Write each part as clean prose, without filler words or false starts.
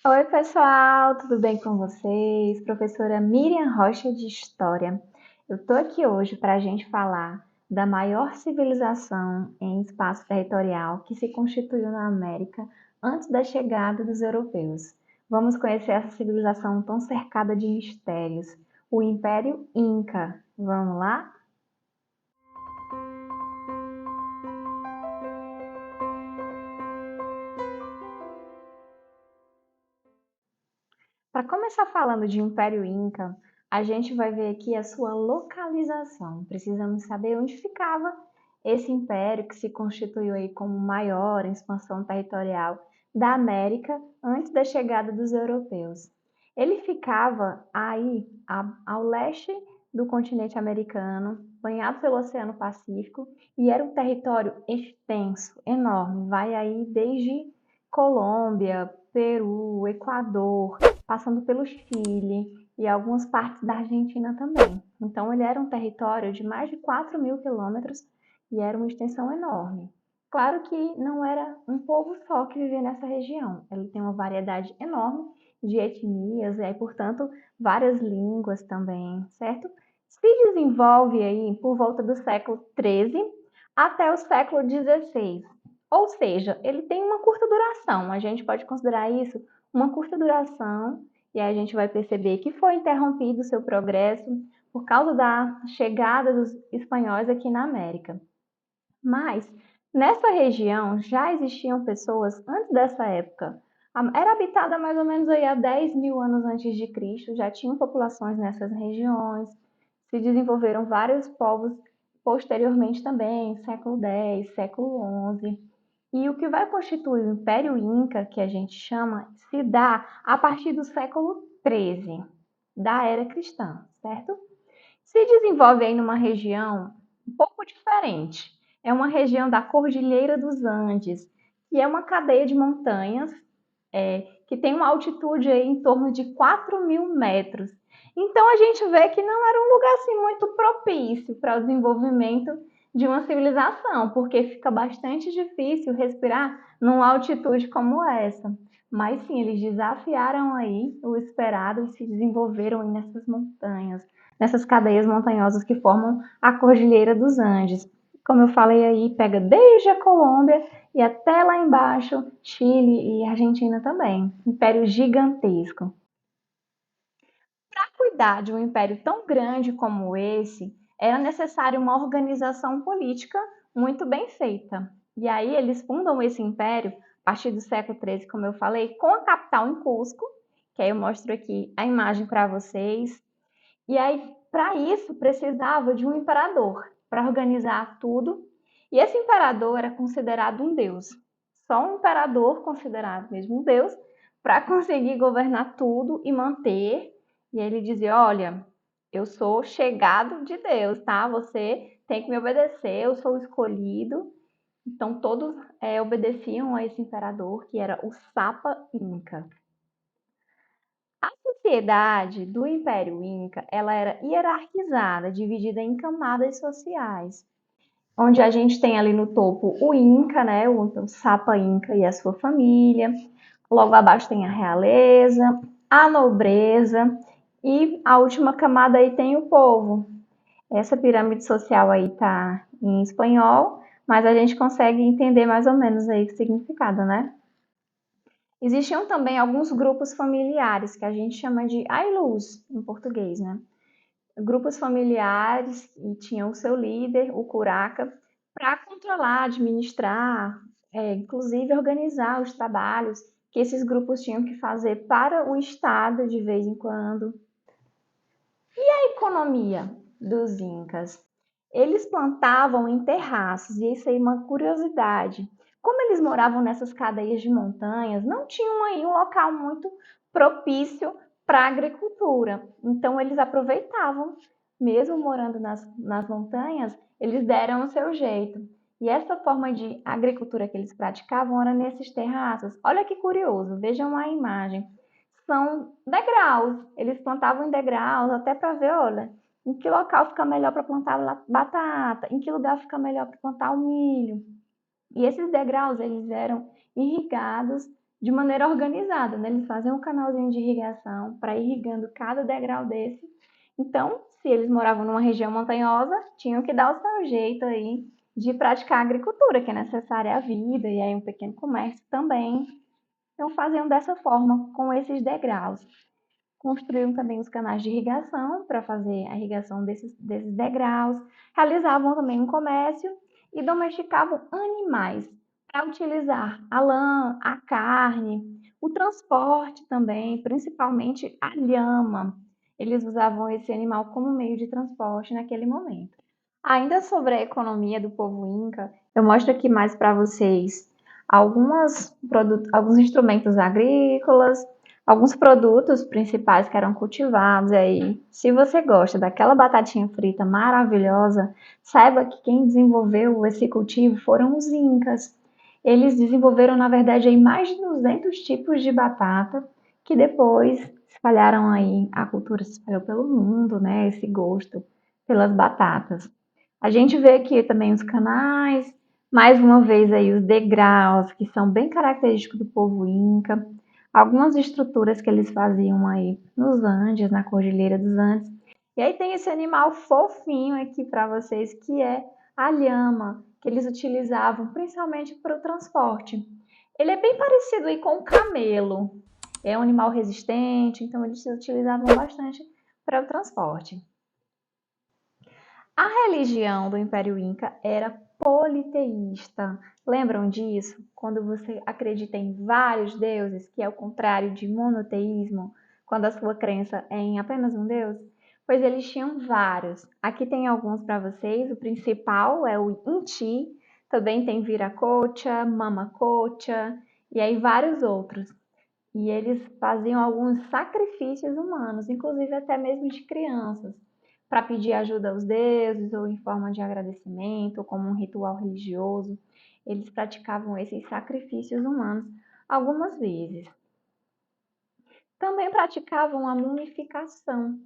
Oi, pessoal, tudo bem com vocês? Professora Miriam Rocha de História. Eu tô aqui hoje para a gente falar da maior civilização em espaço territorial que se constituiu na América antes da chegada dos europeus. Vamos conhecer essa civilização tão cercada de mistérios, o Império Inca. Vamos lá? Para começar falando de Império Inca, a gente vai ver aqui a sua localização. Precisamos saber onde ficava esse império que se constituiu aí como o maior em expansão territorial da América antes da chegada dos europeus. Ele ficava aí ao leste do continente americano, banhado pelo Oceano Pacífico, e era um território extenso, enorme, vai aí desde Colômbia, Peru, Equador, passando pelo Chile e algumas partes da Argentina também. Então, ele era um território de mais de 4.000 quilômetros e era uma extensão enorme. Claro que não era um povo só que vivia nessa região. Ele tem uma variedade enorme de etnias e aí, portanto, várias línguas também, certo? Se desenvolve aí por volta do século XIII até o século XVI. Ou seja, ele tem uma curta duração. A gente pode considerar isso uma curta duração, e aí a gente vai perceber que foi interrompido o seu progresso por causa da chegada dos espanhóis aqui na América. Mas nessa região já existiam pessoas antes dessa época. Era habitada mais ou menos aí há 10.000 anos antes de Cristo, já tinham populações nessas regiões, se desenvolveram vários povos posteriormente também, século X, século XI. E o que vai constituir o Império Inca, que a gente chama, se dá a partir do século XIII, da era cristã, certo? Se desenvolve aí numa região um pouco diferente. É uma região da Cordilheira dos Andes, que é uma cadeia de montanhas que tem uma altitude aí em torno de 4.000 metros. Então a gente vê que não era um lugar assim muito propício para o desenvolvimento de uma civilização, porque fica bastante difícil respirar numa altitude como essa. Mas sim, eles desafiaram aí o esperado e se desenvolveram aí nessas montanhas, nessas cadeias montanhosas que formam a Cordilheira dos Andes. Como eu falei aí, pega desde a Colômbia e até lá embaixo, Chile e Argentina também. Império gigantesco. Para cuidar de um império tão grande como esse, era necessário uma organização política muito bem feita. E aí eles fundam esse império a partir do século XIII, como eu falei, com a capital em Cusco, que aí eu mostro aqui a imagem para vocês. E aí, para isso, precisava de um imperador para organizar tudo. E esse imperador era considerado um deus. Só um imperador considerado mesmo um deus para conseguir governar tudo e manter. E ele dizia: Olha, eu sou chegado de Deus, tá? Você tem que me obedecer, eu sou o escolhido. Então, todos obedeciam a esse imperador, que era o Sapa Inca. A sociedade do Império Inca, ela era hierarquizada, dividida em camadas sociais, onde a gente tem ali no topo o Inca, né, o Sapa Inca e a sua família. Logo abaixo tem a realeza, a nobreza e a última camada aí tem o povo. Essa pirâmide social aí tá em espanhol, mas a gente consegue entender mais ou menos aí o significado, né? Existiam também alguns grupos familiares, que a gente chama de Ailus, em português, né? Grupos familiares e tinham o seu líder, o curaca, para controlar, administrar, inclusive organizar os trabalhos que esses grupos tinham que fazer para o Estado de vez em quando. A economia dos incas. Eles plantavam em terraços, e isso aí é uma curiosidade. Como eles moravam nessas cadeias de montanhas, não tinham aí um local muito propício para a agricultura. Então eles aproveitavam, mesmo morando nas montanhas, eles deram o seu jeito. E essa forma de agricultura que eles praticavam era nesses terraços. Olha que curioso, vejam a imagem. São degraus, eles plantavam em degraus até para ver, olha, em que local fica melhor para plantar batata, em que lugar fica melhor para plantar o milho. E esses degraus, eles eram irrigados de maneira organizada, né? Eles fazem um canalzinho de irrigação para irrigando cada degrau desse. Então, se eles moravam numa região montanhosa, tinham que dar o seu jeito aí de praticar a agricultura, que é necessária à vida, e aí um pequeno comércio também. Então, faziam dessa forma, com esses degraus. Construíam também os canais de irrigação para fazer a irrigação desses degraus, realizavam também um comércio e domesticavam animais para utilizar a lã, a carne, o transporte também, principalmente a lhama. Eles usavam esse animal como meio de transporte naquele momento. Ainda sobre a economia do povo inca, eu mostro aqui mais para vocês alguns instrumentos agrícolas, alguns produtos principais que eram cultivados aí. Se você gosta daquela batatinha frita maravilhosa, saiba que quem desenvolveu esse cultivo foram os incas. Eles desenvolveram, na verdade, aí mais de 200 tipos de batata, que depois espalharam aí, a cultura se espalhou pelo mundo, né? Esse gosto pelas batatas. A gente vê aqui também os canais, mais uma vez aí os degraus, que são bem característicos do povo inca, algumas estruturas que eles faziam aí nos Andes, na Cordilheira dos Andes. E aí tem esse animal fofinho aqui para vocês, que é a lhama, que eles utilizavam principalmente para o transporte. Ele é bem parecido aí com o camelo. É um animal resistente, então eles utilizavam bastante para o transporte. A religião do Império Inca era politeísta. Lembram disso? Quando você acredita em vários deuses, que é o contrário de monoteísmo, quando a sua crença é em apenas um deus? Pois eles tinham vários. Aqui tem alguns para vocês. O principal é o Inti, também tem Viracocha, Mamacocha e aí vários outros. E eles faziam alguns sacrifícios humanos, inclusive até mesmo de crianças, para pedir ajuda aos deuses ou em forma de agradecimento, ou como um ritual religioso. Eles praticavam esses sacrifícios humanos algumas vezes. Também praticavam a mumificação,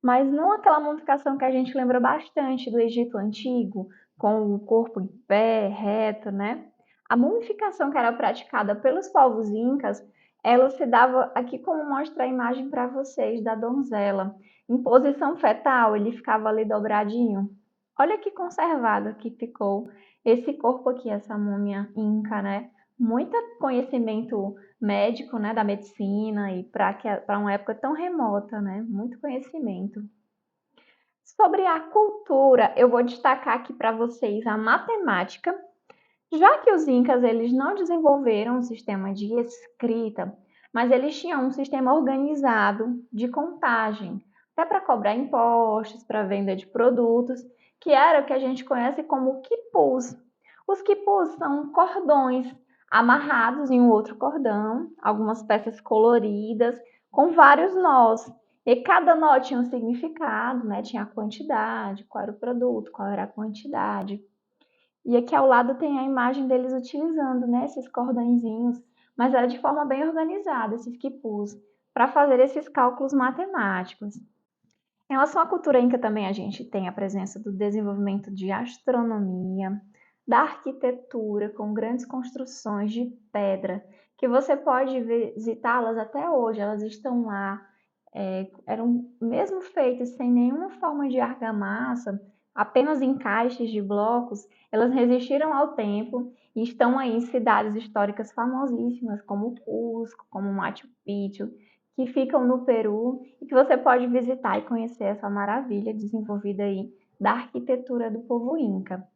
mas não aquela mumificação que a gente lembra bastante do Egito Antigo, com o corpo em pé, reto, né? A mumificação que era praticada pelos povos incas, ela se dava aqui como mostra a imagem para vocês da donzela. Em posição fetal, ele ficava ali dobradinho. Olha que conservado que ficou esse corpo aqui, essa múmia inca, né? Muito conhecimento médico, né, da medicina e para uma época tão remota, né? Muito conhecimento. Sobre a cultura, eu vou destacar aqui para vocês a matemática, já que os incas eles não desenvolveram um sistema de escrita, mas eles tinham um sistema organizado de contagem, até para cobrar impostos, para venda de produtos, que era o que a gente conhece como quipus. Os quipus são cordões amarrados em um outro cordão, algumas peças coloridas, com vários nós. E cada nó tinha um significado, né? Tinha a quantidade, qual era o produto, qual era a quantidade. E aqui ao lado tem a imagem deles utilizando, né, esses cordõezinhos, mas era de forma bem organizada, esses quipus, para fazer esses cálculos matemáticos. Em relação à cultura inca também a gente tem a presença do desenvolvimento de astronomia, da arquitetura com grandes construções de pedra, que você pode visitá-las até hoje, elas estão lá, eram mesmo feitas sem nenhuma forma de argamassa, apenas encaixes de blocos, elas resistiram ao tempo e estão aí em cidades históricas famosíssimas, como Cusco, como Machu Picchu, que ficam no Peru e que você pode visitar e conhecer essa maravilha desenvolvida aí da arquitetura do povo inca.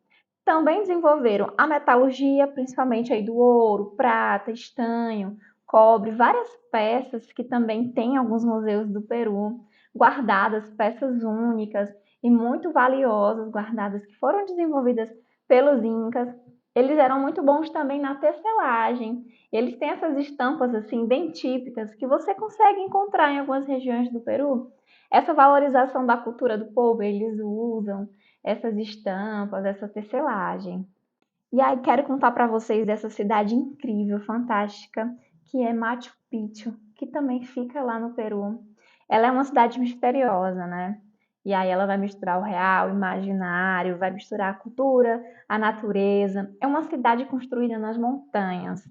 Também desenvolveram a metalurgia, principalmente aí do ouro, prata, estanho, cobre, várias peças que também tem em alguns museus do Peru, guardadas, peças únicas e muito valiosas, guardadas que foram desenvolvidas pelos incas. Eles eram muito bons também na tecelagem. Eles têm essas estampas assim bem típicas que você consegue encontrar em algumas regiões do Peru. Essa valorização da cultura do povo, eles usam essas estampas, essa tecelagem. E aí quero contar para vocês dessa cidade incrível, fantástica, que é Machu Picchu, que também fica lá no Peru. Ela é uma cidade misteriosa, né? E aí ela vai misturar o real, o imaginário, vai misturar a cultura, a natureza. É uma cidade construída nas montanhas.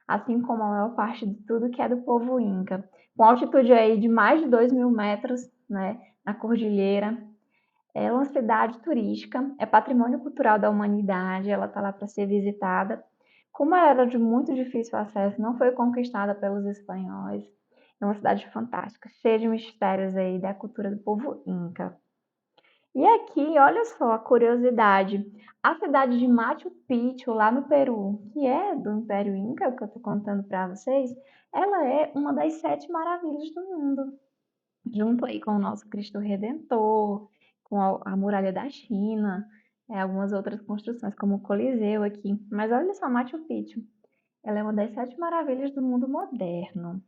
assim como a maior parte de tudo que é do povo Inca. Com altitude aí de mais de 2.000 metros, né, na cordilheira. É uma cidade turística, é patrimônio cultural da humanidade, ela está lá para ser visitada. Como ela era de muito difícil acesso, não foi conquistada pelos espanhóis. É uma cidade fantástica, cheia de mistérios aí da cultura do povo Inca. E aqui, olha só a curiosidade. A cidade de Machu Picchu, lá no Peru, que é do Império Inca, que eu estou contando para vocês, ela é uma das 7 maravilhas do mundo, junto aí com o nosso Cristo Redentor, com a Muralha da China, algumas outras construções, como o Coliseu aqui. Mas olha só, Machu Picchu, ela é uma das 7 maravilhas do mundo moderno.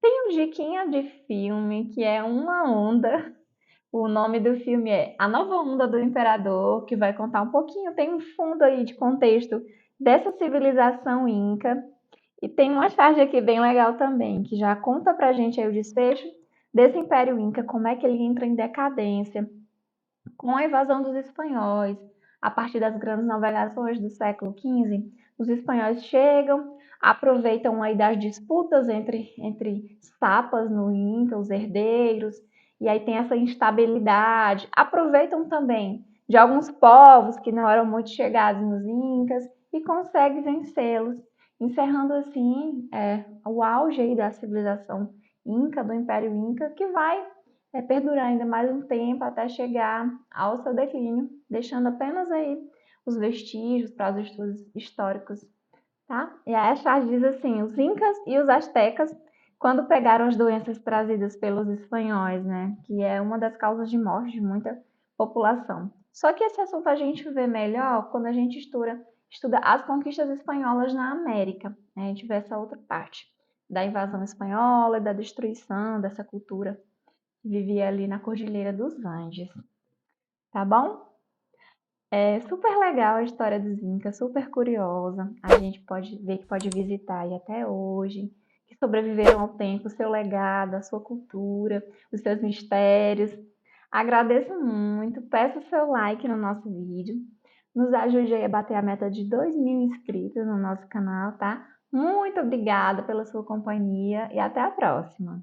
Tem um diquinha de filme que é uma onda. O nome do filme é A Nova Onda do Imperador, que vai contar um pouquinho, tem um fundo aí de contexto dessa civilização inca. E tem uma charge aqui bem legal também, que já conta pra gente aí o desfecho desse Império Inca, como é que ele entra em decadência com a invasão dos espanhóis. A partir das grandes navegações do século XV, os espanhóis chegam, aproveitam aí das disputas entre sapas no Inca, os herdeiros, e aí tem essa instabilidade. Aproveitam também de alguns povos que não eram muito chegados nos Incas e conseguem vencê-los, encerrando assim o auge aí da civilização Inca, do Império Inca, que vai perdurar ainda mais um tempo até chegar ao seu declínio, deixando apenas aí os vestígios para os estudos históricos, tá? E a Echarge diz assim, os incas e os astecas, quando pegaram as doenças trazidas pelos espanhóis, né, que é uma das causas de morte de muita população. Só que esse assunto a gente vê melhor quando a gente estuda as conquistas espanholas na América, né? A gente vê essa outra parte da invasão espanhola e da destruição dessa cultura vivia ali na Cordilheira dos Andes, tá bom? É super legal a história dos Incas, super curiosa. A gente pode ver que pode visitar aí até hoje, que sobreviveram ao tempo, o seu legado, a sua cultura, os seus mistérios. Agradeço muito, peço seu like no nosso vídeo, nos ajude aí a bater a meta de 2.000 inscritos no nosso canal, tá? Muito obrigada pela sua companhia e até a próxima!